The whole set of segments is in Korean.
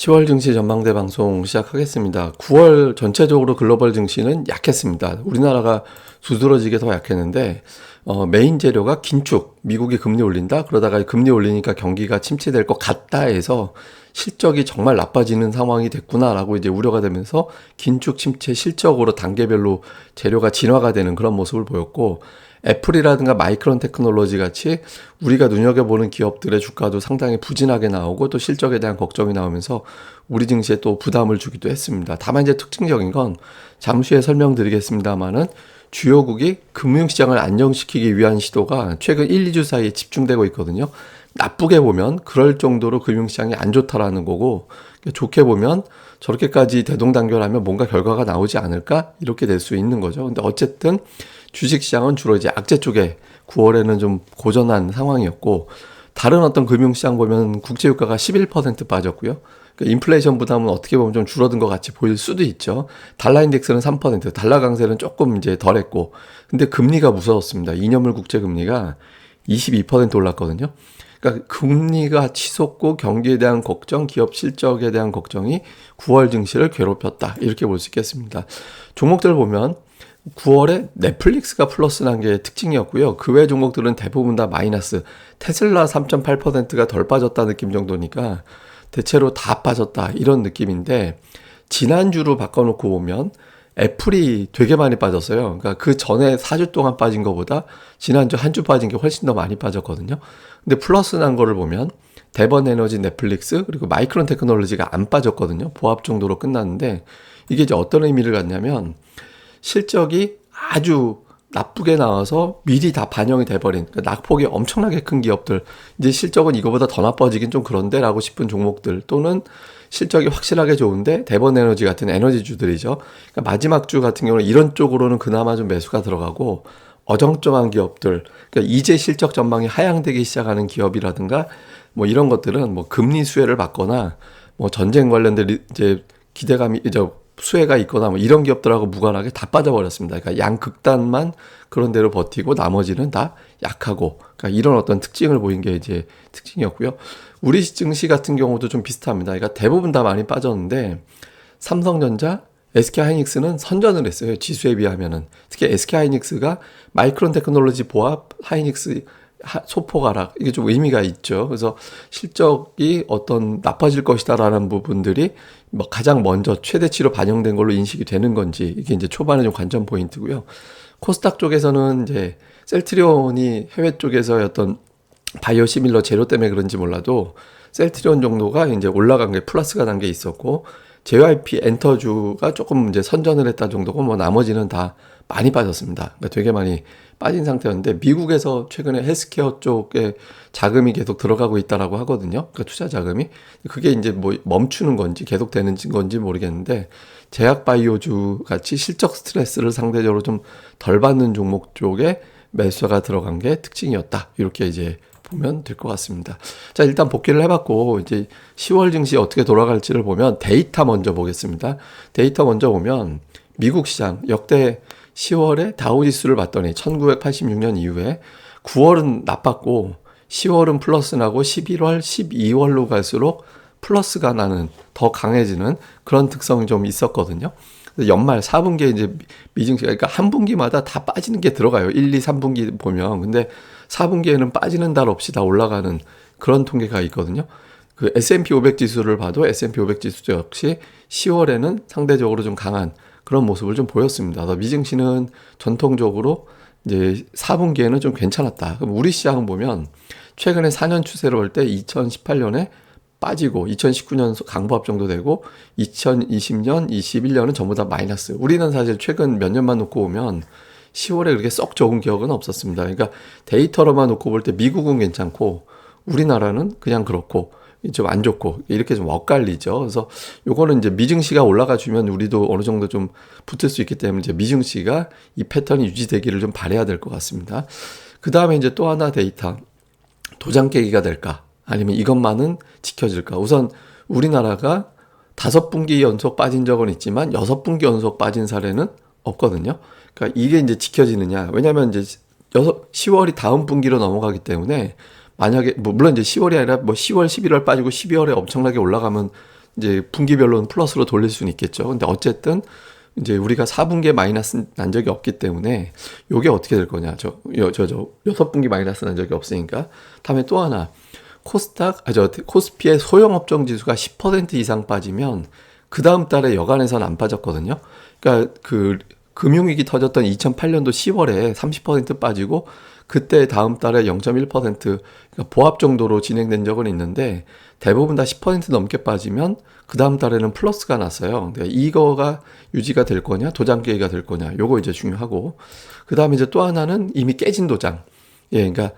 10월 증시 전망대 방송 시작하겠습니다. 9월 전체적으로 글로벌 증시는 약했습니다. 우리나라가 두드러지게 더 약했는데 메인 재료가 긴축, 미국이 금리 올린다. 그러다가 금리 올리니까 경기가 침체될 것 같다 해서 실적이 정말 나빠지는 상황이 됐구나라고 이제 우려가 되면서 긴축 침체 실적으로 단계별로 재료가 진화가 되는 그런 모습을 보였고, 애플이라든가 마이크론 테크놀로지 같이 우리가 눈여겨보는 기업들의 주가도 상당히 부진하게 나오고 또 실적에 대한 걱정이 나오면서 우리 증시에 또 부담을 주기도 했습니다. 다만 이제 특징적인 건 잠시 후에 설명드리겠습니다만은 주요국이 금융시장을 안정시키기 위한 시도가 최근 1, 2주 사이에 집중되고 있거든요. 나쁘게 보면 그럴 정도로 금융시장이 안 좋다라는 거고, 좋게 보면 저렇게까지 대동단결하면 뭔가 결과가 나오지 않을까? 이렇게 될 수 있는 거죠. 근데 어쨌든 주식시장은 주로 이제 악재 쪽에 9월에는 좀 고전한 상황이었고, 다른 어떤 금융시장 보면 국제유가가 11% 빠졌고요. 그러니까 인플레이션 부담은 어떻게 보면 좀 줄어든 것 같이 보일 수도 있죠. 달러 인덱스는 3%, 달러 강세는 조금 이제 덜했고, 근데 금리가 무서웠습니다. 2년물 국제 금리가 22% 올랐거든요. 그러니까 금리가 치솟고 경기에 대한 걱정, 기업 실적에 대한 걱정이 9월 증시를 괴롭혔다. 이렇게 볼 수 있겠습니다. 종목들 보면 9월에 넷플릭스가 플러스 난 게 특징이었고요. 그 외 종목들은 대부분 다 마이너스. 테슬라 3.8%가 덜 빠졌다 느낌 정도니까 대체로 다 빠졌다 이런 느낌인데, 지난주로 바꿔놓고 보면 애플이 되게 많이 빠졌어요. 그러니까 그 전에 4주 동안 빠진 것보다 지난주 한 주 빠진 게 훨씬 더 많이 빠졌거든요. 근데 플러스 난 거를 보면 대번 에너지, 넷플릭스, 그리고 마이크론 테크놀로지가 안 빠졌거든요. 보합 정도로 끝났는데, 이게 이제 어떤 의미를 갖냐면 실적이 아주 나쁘게 나와서 미리 다 반영이 돼버린, 그러니까 낙폭이 엄청나게 큰 기업들, 이제 실적은 이거보다 더 나빠지긴 좀 그런데 라고 싶은 종목들, 또는 실적이 확실하게 좋은데 대번 에너지 같은 에너지주들이죠. 그러니까 마지막 주 같은 경우는 이런 쪽으로는 그나마 좀 매수가 들어가고, 어정쩡한 기업들, 그러니까 이제 실적 전망이 하향되기 시작하는 기업이라든가 뭐 이런 것들은 뭐 금리 수혜를 받거나 뭐 전쟁 관련된 이제 기대감이 이제 수혜가 있거나 뭐 이런 기업들하고 무관하게 다 빠져버렸습니다. 그러니까 양극단만 그런 대로 버티고 나머지는 다 약하고, 그러니까 이런 어떤 특징을 보인 게 이제 특징이었고요. 우리 증시 같은 경우도 좀 비슷합니다. 그러니까 대부분 다 많이 빠졌는데 삼성전자, SK하이닉스는 선전을 했어요. 지수에 비하면은. 특히 SK하이닉스가 마이크론 테크놀로지 보합, 하이닉스 소폭 하락, 이게 좀 의미가 있죠. 그래서 실적이 어떤 나빠질 것이다라는 부분들이 뭐 가장 먼저 최대치로 반영된 걸로 인식이 되는 건지, 이게 이제 초반에 좀 관전 포인트고요. 코스닥 쪽에서는 이제 셀트리온이 해외 쪽에서의 어떤 바이오 시밀러 재료 때문에 그런지 몰라도 셀트리온 정도가 이제 올라간 게 플러스가 난 게 있었고, JYP 엔터주가 조금 이제 선전을 했다 정도고, 뭐 나머지는 다 많이 빠졌습니다. 그러니까 되게 많이 빠진 상태였는데, 미국에서 최근에 헬스케어 쪽에 자금이 계속 들어가고 있다라고 하거든요. 그러니까 투자 자금이. 그게 이제 뭐 멈추는 건지 계속 되는 건지 모르겠는데, 제약 바이오주 같이 실적 스트레스를 상대적으로 좀 덜 받는 종목 쪽에 매수가 들어간 게 특징이었다. 이렇게 이제 보면 될 것 같습니다. 자, 일단 복귀를 해봤고, 이제 10월 증시 어떻게 돌아갈지를 보면 데이터 먼저 보겠습니다. 데이터 먼저 보면 미국 시장 역대 10월에 다우지수를 봤더니 1986년 이후에 9월은 나빴고 10월은 플러스 나고 11월, 12월로 갈수록 플러스가 나는, 더 강해지는 그런 특성이 좀 있었거든요. 연말 4분기에 이제 미증시가, 그러니까 한 분기마다 다 빠지는 게 들어가요. 1, 2, 3분기 보면. 근데 4분기에는 빠지는 달 없이 다 올라가는 그런 통계가 있거든요. 그 S&P 500 지수를 봐도 S&P 500 지수 역시 10월에는 상대적으로 좀 강한 그런 모습을 좀 보였습니다. 그래서 미증시는 전통적으로 이제 4분기에는 좀 괜찮았다. 그럼 우리 시장은 보면 최근에 4년 추세로 볼 때 2018년에 빠지고 2019년 강보합 정도 되고 2020년, 21년은 전부 다 마이너스. 우리는 사실 최근 몇 년만 놓고 보면 10월에 그렇게 썩 좋은 기억은 없었습니다. 그러니까 데이터로만 놓고 볼 때 미국은 괜찮고 우리나라는 그냥 그렇고 좀 안 좋고 이렇게 좀 엇갈리죠. 그래서 요거는 이제 미증시가 올라가 주면 우리도 어느 정도 좀 붙을 수 있기 때문에 이제 미증시가 이 패턴이 유지되기를 좀 바라야 될 것 같습니다. 그 다음에 이제 또 하나 데이터, 도장 깨기가 될까? 아니면 이것만은 지켜질까? 우선 우리나라가 5분기 연속 빠진 적은 있지만 6분기 연속 빠진 사례는 없거든요. 그러니까 이게 이제 지켜지느냐? 왜냐하면 이제 10월이 다음 분기로 넘어가기 때문에, 만약에 물론 이제 10월이 아니라 뭐 10월, 11월 빠지고 12월에 엄청나게 올라가면 이제 분기별로는 플러스로 돌릴 수는 있겠죠. 근데 어쨌든 이제 우리가 4분기에 마이너스 난 적이 없기 때문에 요게 어떻게 될 거냐. 6분기 마이너스 난 적이 없으니까. 다음에 또 하나. 코스피의 소형업종 지수가 10% 이상 빠지면 그 다음 달에 여간에서는 안 빠졌거든요. 그러니까 그 금융위기 터졌던 2008년도 10월에 30% 빠지고 그때 다음 달에 0.1% 그러니까 보합 정도로 진행된 적은 있는데 대부분 다 10% 넘게 빠지면 그 다음 달에는 플러스가 났어요. 근데 이거가 유지가 될 거냐, 도장깨기가 될 거냐, 요거 이제 중요하고 그 다음에 이제 또 하나는 이미 깨진 도장. 예, 그러니까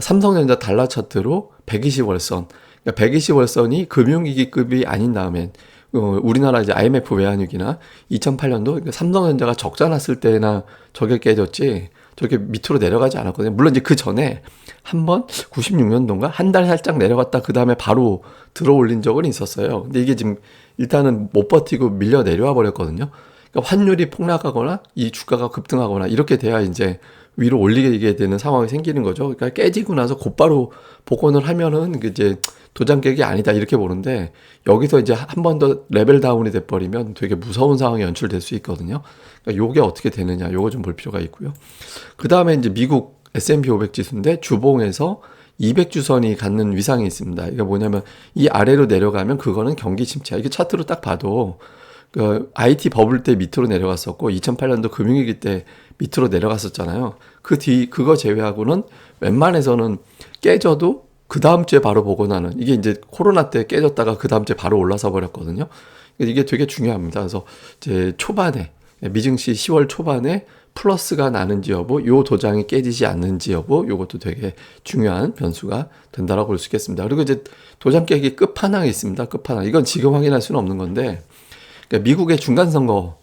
삼성전자 달러 차트로 120월선, 그러니까 120월선이 금융위기급이 아닌 다음엔 우리나라 이제 IMF 외환위기나 2008년도 그러니까 삼성전자가 적자 났을 때나 저게 깨졌지 저게 밑으로 내려가지 않았거든요. 물론 이제 그 전에 한번 96년도인가 한 달 살짝 내려갔다 그 다음에 바로 들어 올린 적은 있었어요. 근데 이게 지금 일단은 못 버티고 밀려 내려와 버렸거든요. 그러니까 환율이 폭락하거나 이 주가가 급등하거나 이렇게 돼야 이제 위로 올리게 되는 상황이 생기는 거죠. 그러니까 깨지고 나서 곧바로 복원을 하면은 이제 도장 깨기 아니다 이렇게 보는데 여기서 이제 한 번 더 레벨 다운이 돼버리면 되게 무서운 상황이 연출될 수 있거든요. 그러니까 요게 어떻게 되느냐 요거 좀 볼 필요가 있고요. 그 다음에 이제 미국 S&P 500 지수인데 주봉에서 200주선이 갖는 위상이 있습니다. 이게 뭐냐면 이 아래로 내려가면 그거는 경기 침체야. 이게 차트로 딱 봐도 그 IT 버블 때 밑으로 내려갔었고 2008년도 금융위기 때 밑으로 내려갔었잖아요. 그거 제외하고는 웬만해서는 깨져도 그 다음 주에 바로 복원하는 이게 이제 코로나 때 깨졌다가 그 다음 주에 바로 올라서 버렸거든요. 이게 되게 중요합니다. 그래서 이제 초반에 미증시 10월 초반에 플러스가 나는지 여부, 요 도장이 깨지지 않는지 여부, 요것도 되게 중요한 변수가 된다라고 볼 수 있겠습니다. 그리고 이제 도장 깨기 끝판왕이 있습니다. 끝판왕. 이건 지금 확인할 수는 없는 건데, 그러니까 미국의 중간 선거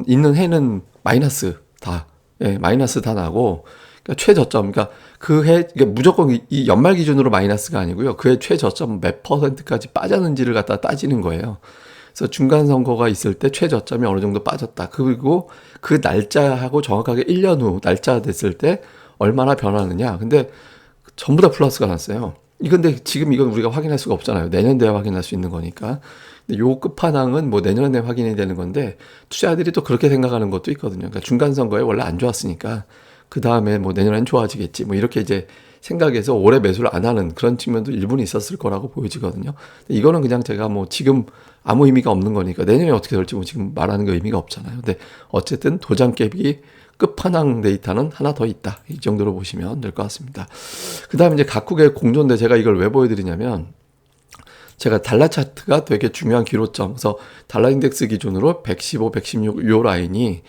있는 해는 마이너스 다, 예, 마이너스 다 나고, 그러니까 최저점, 그러니까 그 해, 그러니까 무조건 이 연말 기준으로 마이너스가 아니고요. 그해 최저점 몇 %까지 빠졌는지를 갖다 따지는 거예요. 그래서 중간 선거가 있을 때 최저점이 어느 정도 빠졌다. 그리고 그 날짜하고 정확하게 1년 후 날짜 됐을 때 얼마나 변하느냐. 근데 전부 다 플러스가 났어요. 근데 지금 이건 우리가 확인할 수가 없잖아요. 내년 돼야 확인할 수 있는 거니까. 근데 요 끝판왕은 뭐 내년에 확인이 되는 건데 투자자들이 또 그렇게 생각하는 것도 있거든요. 그러니까 중간 선거에 원래 안 좋았으니까 그 다음에 뭐 내년엔 좋아지겠지. 뭐 이렇게 이제 생각해서 올해 매수를 안 하는 그런 측면도 일부는 있었을 거라고 보여지거든요. 이거는 그냥 제가 뭐 지금 아무 의미가 없는 거니까 내년에 어떻게 될지 뭐 지금 말하는 게 의미가 없잖아요. 근데 어쨌든 도장 깨기 끝판왕 데이터는 하나 더 있다. 이 정도로 보시면 될 것 같습니다. 그 다음에 이제 각국의 공조인데 제가 이걸 왜 보여드리냐면 제가 달러 차트가 되게 중요한 기로점. 그래서 달러 인덱스 기준으로 115, 116 요 라인이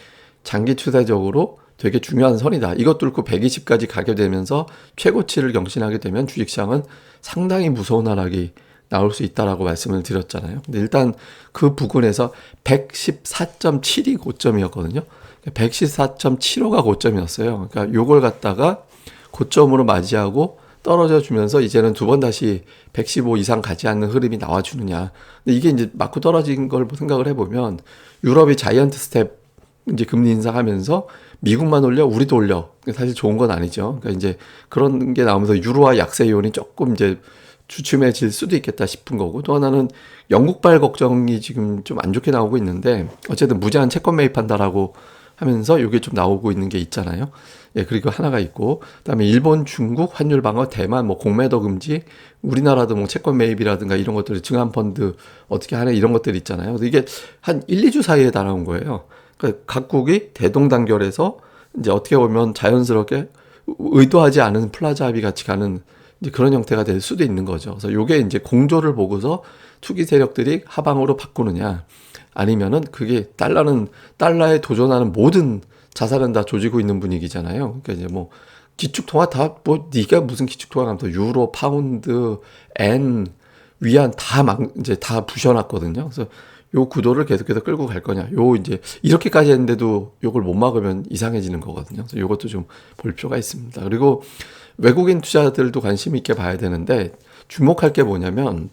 장기 추세적으로 되게 중요한 선이다. 이것 뚫고 120까지 가게 되면서 최고치를 경신하게 되면 주식시장은 상당히 무서운 하락이 나올 수 있다라고 말씀을 드렸잖아요. 근데 일단 그 부근에서 114.7이 고점이었거든요. 114.75가 고점이었어요. 그러니까 요걸 갖다가 고점으로 맞이하고 떨어져 주면서 이제는 두 번 다시 115 이상 가지 않는 흐름이 나와주느냐. 근데 이게 이제 맞고 떨어진 걸 생각을 해보면 유럽이 자이언트 스텝 이제 금리 인상하면서 미국만 올려 우리도 올려. 사실 좋은 건 아니죠. 그러니까 이제 그런 게 나오면서 유로화 약세 요인이 조금 이제 주춤해질 수도 있겠다 싶은 거고 또 하나는 영국발 걱정이 지금 좀 안 좋게 나오고 있는데 어쨌든 무제한 채권 매입한다라고 하면서 이게 좀 나오고 있는 게 있잖아요. 예, 그리고 하나가 있고 그다음에 일본, 중국 환율 방어, 대만 뭐 공매도 금지, 우리나라도 뭐 채권 매입이라든가 이런 것들 증한 펀드 어떻게 하냐 이런 것들 있잖아요. 이게 한 1, 2주 사이에 다 나온 거예요. 그러니까 각국이 대동단결해서 이제 어떻게 보면 자연스럽게 의도하지 않은 플라자 합의 같이 가는 이제 그런 형태가 될 수도 있는 거죠. 그래서 요게 이제 공조를 보고서 투기 세력들이 하방으로 바꾸느냐 아니면은 그게 달러에 도전하는 모든 자산은 다 조지고 있는 분위기잖아요. 그러니까 이제 뭐 기축통화 다 뭐 네가 무슨 기축통화 가면 또 유로, 파운드, 엔, 위안 이제 다 부셔놨거든요. 그래서 요 구도를 계속해서 끌고 갈 거냐. 요 이제 이렇게까지 했는데도 요걸 못 막으면 이상해지는 거거든요. 그래서 요것도 좀 볼 필요가 있습니다. 그리고 외국인 투자들도 관심 있게 봐야 되는데 주목할 게 뭐냐면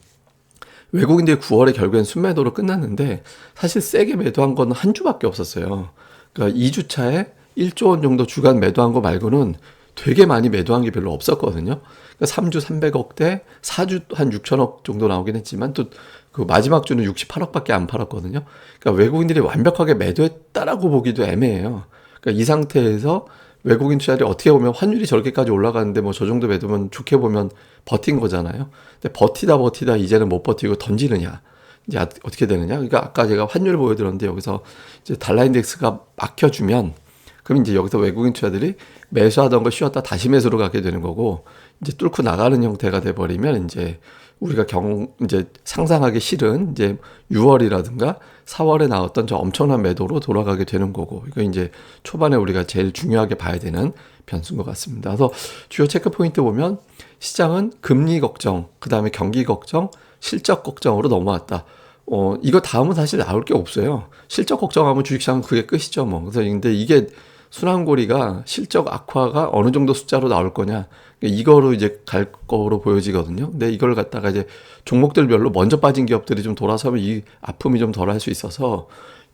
외국인들이 9월에 결국엔 순매도로 끝났는데 사실 세게 매도한 건 한 주밖에 없었어요. 그러니까 2주 차에 1조 원 정도 주간 매도한 거 말고는 되게 많이 매도한 게 별로 없었거든요. 그러니까 3주 300억대, 4주 한 6천억 정도 나오긴 했지만 또 그 마지막 주는 68억밖에 안 팔았거든요. 그러니까 외국인들이 완벽하게 매도했다라고 보기도 애매해요. 그러니까 이 상태에서 외국인 투자들이 어떻게 보면 환율이 저렇게까지 올라가는데 뭐 저 정도 매도면 좋게 보면 버틴 거잖아요. 근데 버티다 이제는 못 버티고 던지느냐. 이제 어떻게 되느냐. 그러니까 아까 제가 환율 보여드렸는데 여기서 이제 달러 인덱스가 막혀주면 그럼 이제 여기서 외국인 투자들이 매수하던 걸 쉬었다 다시 매수로 가게 되는 거고 이제 뚫고 나가는 형태가 돼 버리면 이제 우리가 이제 상상하기 싫은 이제 6월이라든가 4월에 나왔던 저 엄청난 매도로 돌아가게 되는 거고 이거 이제 초반에 우리가 제일 중요하게 봐야 되는 변수인 것 같습니다. 그래서 주요 체크 포인트 보면 시장은 금리 걱정, 그 다음에 경기 걱정, 실적 걱정으로 넘어왔다. 이거 다음은 사실 나올 게 없어요. 실적 걱정하면 주식시장은 그게 끝이죠, 뭐. 그래서 근데 이게 순환고리가 실적 악화가 어느 정도 숫자로 나올 거냐. 이거로 이제 갈 거로 보여지거든요. 근데 이걸 갖다가 이제 종목들별로 먼저 빠진 기업들이 좀 돌아서면 이 아픔이 좀 덜할 수 있어서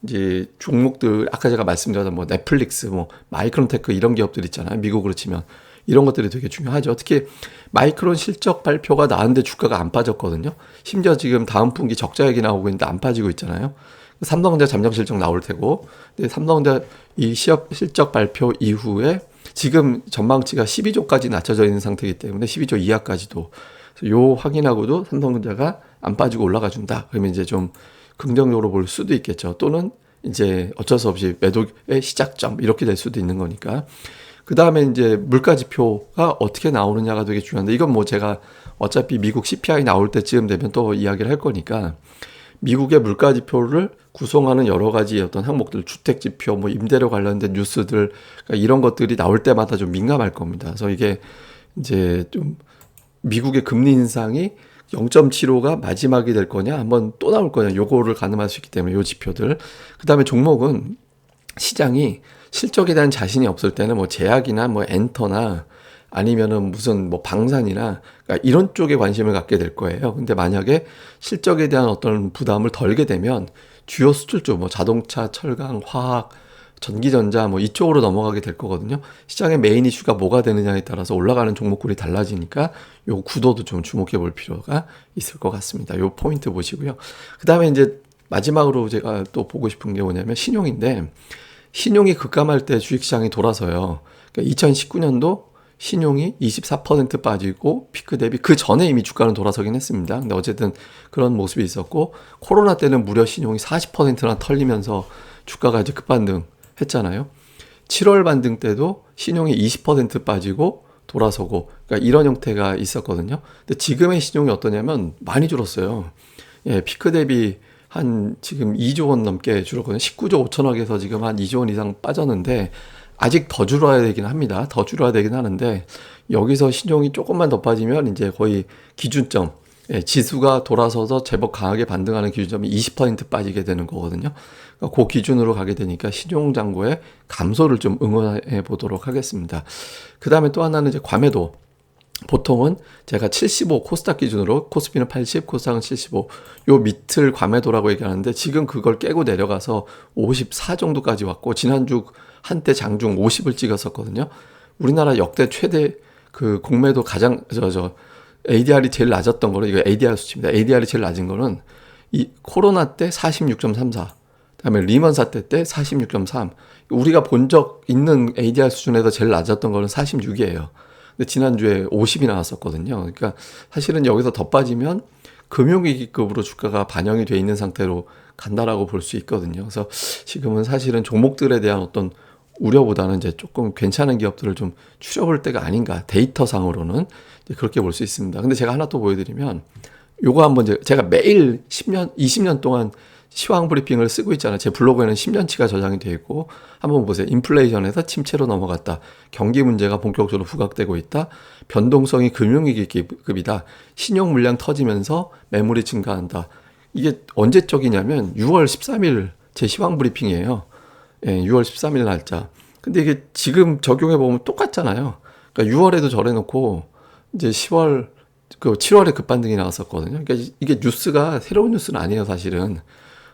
이제 종목들 아까 제가 말씀드렸던 뭐 넷플릭스, 뭐 마이크론테크 이런 기업들 있잖아요. 미국으로 치면 이런 것들이 되게 중요하죠. 특히 마이크론 실적 발표가 나왔는데 주가가 안 빠졌거든요. 심지어 지금 다음 분기 적자 얘기 나오고 있는데 안 빠지고 있잖아요. 삼성전자 잠정 실적 나올 테고, 근데 삼성전자 이 시업 실적 발표 이후에 지금 전망치가 12조까지 낮춰져 있는 상태이기 때문에 12조 이하까지도 요 확인하고도 삼성전자가 안 빠지고 올라가 준다. 그러면 이제 좀 긍정적으로 볼 수도 있겠죠. 또는 이제 어쩔 수 없이 매도의 시작점 이렇게 될 수도 있는 거니까. 그 다음에 이제 물가 지표가 어떻게 나오느냐가 되게 중요한데 이건 뭐 제가 어차피 미국 CPI 나올 때쯤 되면 또 이야기를 할 거니까 미국의 물가 지표를 구성하는 여러 가지 어떤 항목들, 주택 지표, 뭐 임대료 관련된 뉴스들, 그러니까 이런 것들이 나올 때마다 좀 민감할 겁니다. 그래서 이게 이제 좀 미국의 금리 인상이 0.75가 마지막이 될 거냐, 한번 또 나올 거냐, 요거를 가늠할 수 있기 때문에 요 지표들. 그 다음에 종목은 시장이 실적에 대한 자신이 없을 때는 뭐 제약이나 뭐 엔터나 아니면은 무슨 뭐 방산이나 그러니까 이런 쪽에 관심을 갖게 될 거예요. 근데 만약에 실적에 대한 어떤 부담을 덜게 되면 주요 수출주 뭐 자동차, 철강, 화학, 전기전자 뭐 이쪽으로 넘어가게 될 거거든요. 시장의 메인 이슈가 뭐가 되느냐에 따라서 올라가는 종목군이 달라지니까 요 구도도 좀 주목해 볼 필요가 있을 것 같습니다. 요 포인트 보시고요. 그 다음에 이제 마지막으로 제가 또 보고 싶은 게 뭐냐면 신용인데 신용이 급감할 때 주식시장이 돌아서요. 그러니까 2019년도 신용이 24% 빠지고 피크 대비 그 전에 이미 주가는 돌아서긴 했습니다. 근데 어쨌든 그런 모습이 있었고 코로나 때는 무려 신용이 40%나 털리면서 주가가 이제 급반등 했잖아요. 7월 반등 때도 신용이 20% 빠지고 돌아서고 그러니까 이런 형태가 있었거든요. 근데 지금의 신용이 어떠냐면 많이 줄었어요. 예, 피크 대비 한 지금 2조 원 넘게 줄었거든요. 19조 5천억에서 지금 한 2조 원 이상 빠졌는데 아직 더 줄어야 되긴 합니다. 더 줄어야 되긴 하는데 여기서 신용이 조금만 더 빠지면 이제 거의 기준점, 예, 지수가 돌아서서 제법 강하게 반등하는 기준점이 20% 빠지게 되는 거거든요. 그러니까 그 기준으로 가게 되니까 신용잔고의 감소를 좀 응원해 보도록 하겠습니다. 그 다음에 또 하나는 이제 과매도. 보통은 제가 75 코스닥 기준으로 코스피는 80, 코스닥은 75 요 밑을 과매도라고 얘기하는데 지금 그걸 깨고 내려가서 54 정도까지 왔고 지난주 한때 장중 50을 찍었었거든요. 우리나라 역대 최대 그 공매도 가장 ADR이 제일 낮았던 거는 이거 ADR 수치입니다. ADR이 제일 낮은 거는 이 코로나 때 46.34, 그다음에 리먼 사태 때 46.3. 우리가 본 적 있는 ADR 수준에서 제일 낮았던 거는 46이에요. 근데 지난주에 50이 나왔었거든요. 그러니까 사실은 여기서 더 빠지면 금융위기급으로 주가가 반영이 돼 있는 상태로 간다라고 볼 수 있거든요. 그래서 지금은 사실은 종목들에 대한 어떤 우려보다는 이제 조금 괜찮은 기업들을 좀 추려볼 때가 아닌가. 데이터상으로는 그렇게 볼 수 있습니다. 근데 제가 하나 또 보여드리면 요거 한번 제가 매일 10년, 20년 동안 시황 브리핑을 쓰고 있잖아요. 제 블로그에는 10년치가 저장이 되어 있고 한번 보세요. 인플레이션에서 침체로 넘어갔다. 경기 문제가 본격적으로 부각되고 있다. 변동성이 금융위기급이다. 신용 물량 터지면서 매물이 증가한다. 이게 언제적이냐면 6월 13일 제 시황 브리핑이에요. 예, 6월 13일 날짜. 근데 이게 지금 적용해 보면 똑같잖아요. 그러니까 6월에도 저래놓고 이제 10월 그 7월에 급반등이 나왔었거든요. 그러니까 이게 뉴스가 새로운 뉴스는 아니에요, 사실은.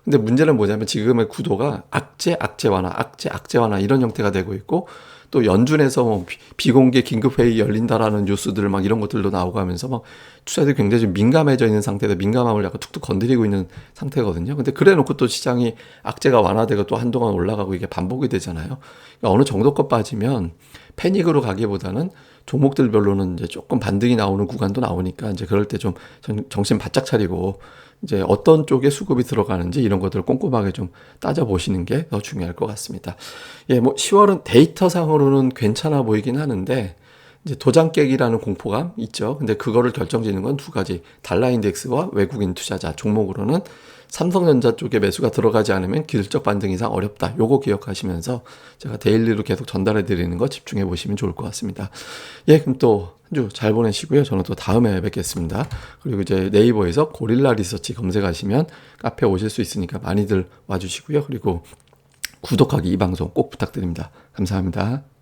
근데 문제는 뭐냐면 지금의 구도가 악재 완화 이런 형태가 되고 있고 또 연준에서 뭐 비공개 긴급회의 열린다라는 뉴스들 막 이런 것들도 나오고 하면서 막 투자들이 굉장히 좀 민감해져 있는 상태에서 민감함을 약간 툭툭 건드리고 있는 상태거든요. 근데 그래 놓고 또 시장이 악재가 완화되고 또 한동안 올라가고 이게 반복이 되잖아요. 그러니까 어느 정도껏 빠지면 패닉으로 가기보다는 종목들별로는 이제 조금 반등이 나오는 구간도 나오니까 이제 그럴 때 좀 정신 바짝 차리고 이제 어떤 쪽에 수급이 들어가는지 이런 것들을 꼼꼼하게 좀 따져보시는 게 더 중요할 것 같습니다. 예, 뭐 10월은 데이터상으로는 괜찮아 보이긴 하는데 이제 도장 깨기라는 공포감 있죠. 근데 그거를 결정짓는 건 두 가지. 달러 인덱스와 외국인 투자자 종목으로는 삼성전자 쪽에 매수가 들어가지 않으면 기술적 반등 이상 어렵다. 요거 기억하시면서 제가 데일리로 계속 전달해 드리는 거 집중해 보시면 좋을 것 같습니다. 예, 그럼 또 한 주 잘 보내시고요. 저는 또 다음에 뵙겠습니다. 그리고 이제 네이버에서 고릴라 리서치 검색하시면 카페 오실 수 있으니까 많이들 와주시고요. 그리고 구독하기 이 방송 꼭 부탁드립니다. 감사합니다.